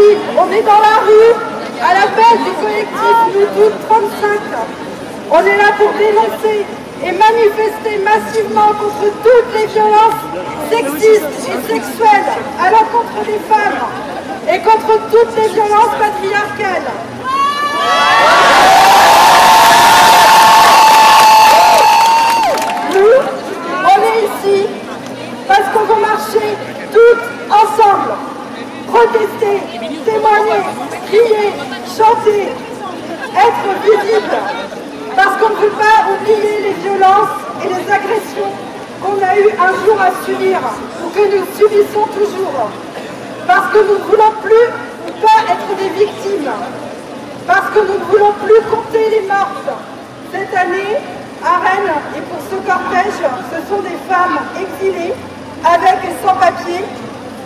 Aujourd'hui, on est dans la rue à l'appel du collectif Nous Toutes 35. On est là pour dénoncer et manifester massivement contre toutes les violences sexistes et sexuelles à l'encontre des femmes et contre toutes les violences patriarcales. Nous, on est ici parce qu'on veut marcher toutes ensemble, protester, témoigner, crier, chanter, être visible, parce qu'on ne peut pas oublier les violences et les agressions qu'on a eu un jour à subir ou que nous subissons toujours, parce que nous ne voulons plus pas être des victimes, parce que nous ne voulons plus compter les mortes. Cette année, à Rennes, et pour ce cortège, ce sont des femmes exilées, avec et sans papier,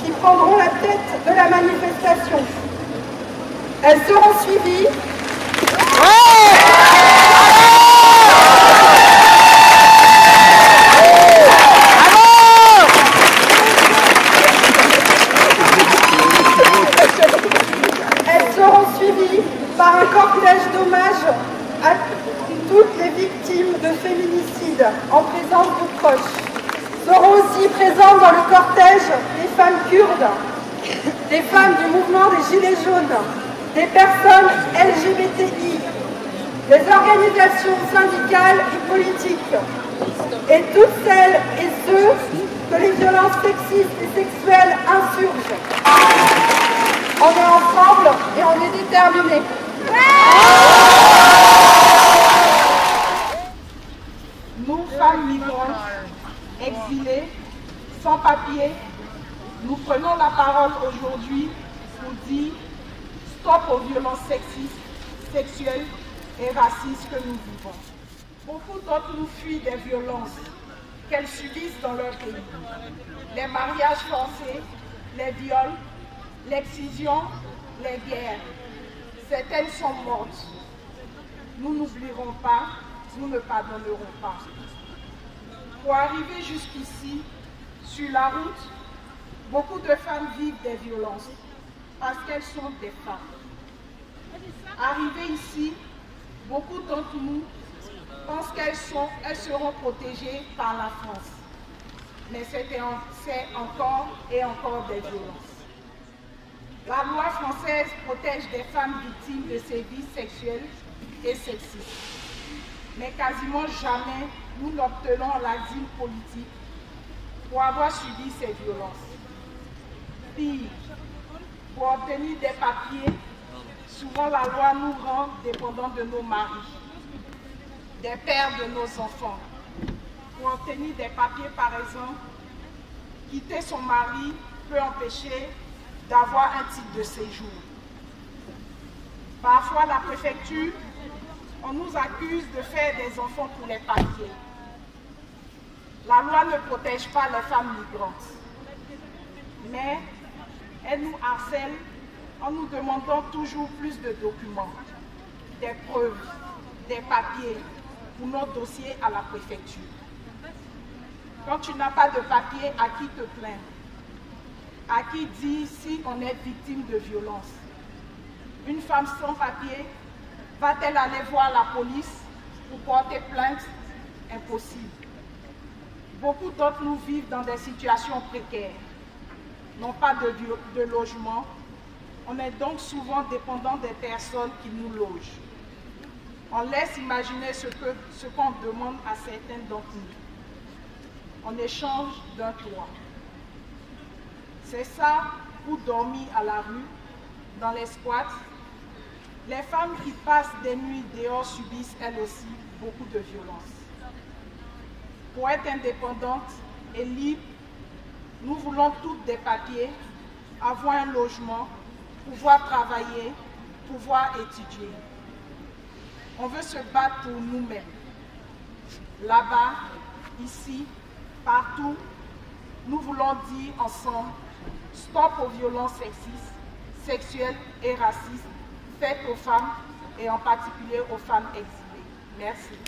qui prendront la tête de la manifestation. Elles seront suivies. Elles seront suivies par un cortège d'hommage à toutes les victimes de féminicide en présence de proches. Seront aussi présentes dans le cortège des femmes kurdes, des femmes du mouvement des Gilets jaunes, des personnes LGBTI, des organisations syndicales et politiques, et toutes celles et ceux que les violences sexistes et sexuelles insurgent. On est ensemble et on est déterminés. Nous, femmes migrantes, exilées, sans papier, nous prenons la parole aujourd'hui pour dire stop aux violences sexistes, sexuelles et racistes que nous vivons. Beaucoup d'entre nous fuient des violences qu'elles subissent dans leur pays. Les mariages forcés, les viols, l'excision, les guerres. Certaines sont mortes. Nous n'oublierons pas, nous ne pardonnerons pas. Pour arriver jusqu'ici, sur la route, beaucoup de femmes vivent des violences parce qu'elles sont des femmes. Arrivées ici, beaucoup d'entre nous pensent qu'elles seront protégées par la France. Mais c'est encore et encore des violences. La loi française protège des femmes victimes de sévices sexuels et sexistes. Mais quasiment jamais nous n'obtenons l'asile politique pour avoir subi ces violences. Pire, pour obtenir des papiers, souvent la loi nous rend dépendants de nos maris, des pères de nos enfants. Pour obtenir des papiers, par exemple, quitter son mari peut empêcher d'avoir un titre de séjour. Parfois, la préfecture, on nous accuse de faire des enfants pour les papiers. La loi ne protège pas les femmes migrantes, mais elle nous harcèle en nous demandant toujours plus de documents, des preuves, des papiers pour nos dossiers à la préfecture. Quand tu n'as pas de papier, à qui te plaindre? À qui dire si on est victime de violence? Une femme sans papier va-t-elle aller voir la police pour porter plainte? Impossible. Beaucoup d'entre nous vivent dans des situations précaires, n'ont pas de logement. On est donc souvent dépendant des personnes qui nous logent. On laisse imaginer ce qu'on demande à certaines d'entre nous, en échange d'un toit. C'est ça pour dormir à la rue, dans les squats. Les femmes qui passent des nuits dehors subissent elles aussi beaucoup de violences. Pour être indépendantes et libres, nous voulons toutes des papiers, avoir un logement, pouvoir travailler, pouvoir étudier. On veut se battre pour nous-mêmes. Là-bas, ici, partout, nous voulons dire ensemble stop aux violences sexistes, sexuelles et racistes faites aux femmes et en particulier aux femmes exilées. Merci.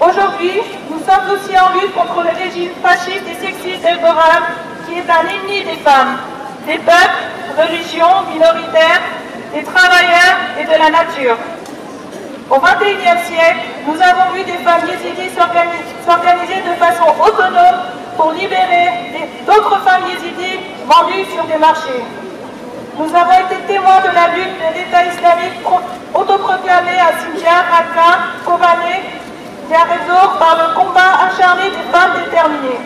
Aujourd'hui, nous sommes aussi en lutte contre le régime fasciste et sexiste d'Eldorado, qui est un ennemi des femmes, des peuples, religions, minoritaires, des travailleurs et de la nature. Au XXIe siècle, nous avons vu des femmes yézidis s'organiser de façon autonome pour libérer d'autres femmes yézidis vendues sur des marchés. Nous avons été témoins de la lutte de l'État islamique autoproclamé à Sinjar, Raqqa, Kobané, Deir ez-Zor par le combat acharné des femmes déterminées.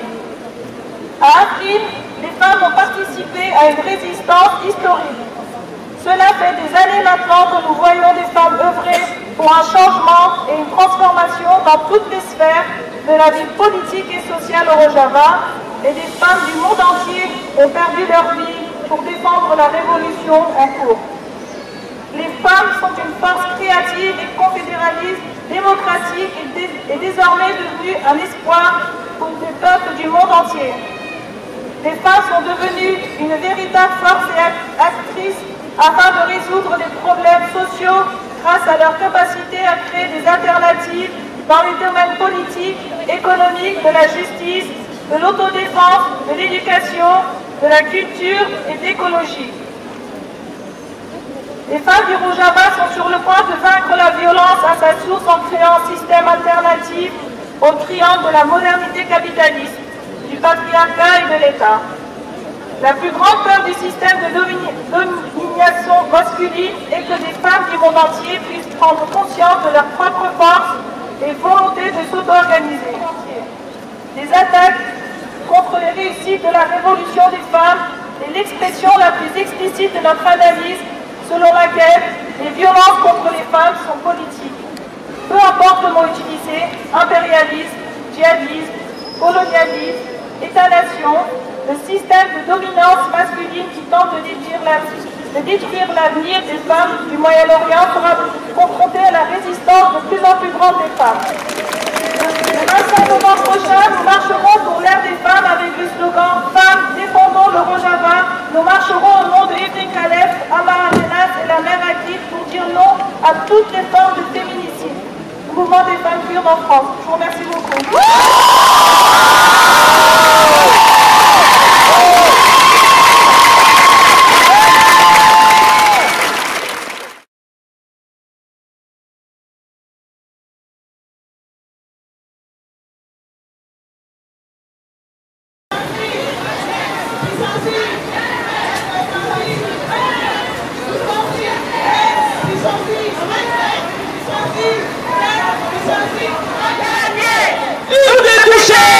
À Afrin, les femmes ont participé à une résistance historique. Cela fait des années maintenant que nous voyons des femmes œuvrer pour un changement et une transformation dans toutes les sphères de la vie politique et sociale au Rojava, et des femmes du monde entier ont perdu leur vie pour défendre la révolution en cours. Les femmes sont une force créative et confédéraliste, démocratique et désormais devenue un espoir pour les peuples du monde entier. Les femmes sont devenues une véritable force et actrice afin de résoudre les problèmes sociaux grâce à leur capacité à créer des alternatives dans les domaines politiques, économiques, de la justice, de l'autodéfense, de l'éducation, de la culture et de l'écologie. Les femmes du Rojava sont sur le point de vaincre la violence à sa source en créant un système alternatif au triangle de la modernité capitaliste, du patriarcat et de l'État. La plus grande peur du système de domination masculine est que les femmes du monde entier puissent prendre conscience de leur propre force et volonté de s'auto-organiser. Les attaques contre les réussites de la révolution des femmes est l'expression la plus explicite de notre analyse, selon laquelle les violences contre les femmes sont politiques. Peu importe le mot utilisé, impérialisme, djihadisme, colonialisme, État-nation, le système de dominance masculine qui tente de détruire l'avenir des femmes du Moyen-Orient sera confronté à la résistance de plus en plus grande des femmes. Le 25 novembre prochain, nous marcherons pour l'ère des femmes avec le slogan « Femmes, défendons le Rojava ». Nous marcherons au nom de Evrin Khalef, Amar Abenas et la mère Akif pour dire non à toutes les formes de féminicide. Le mouvement des femmes kurdes en France. Je vous remercie beaucoup. Tout est touché.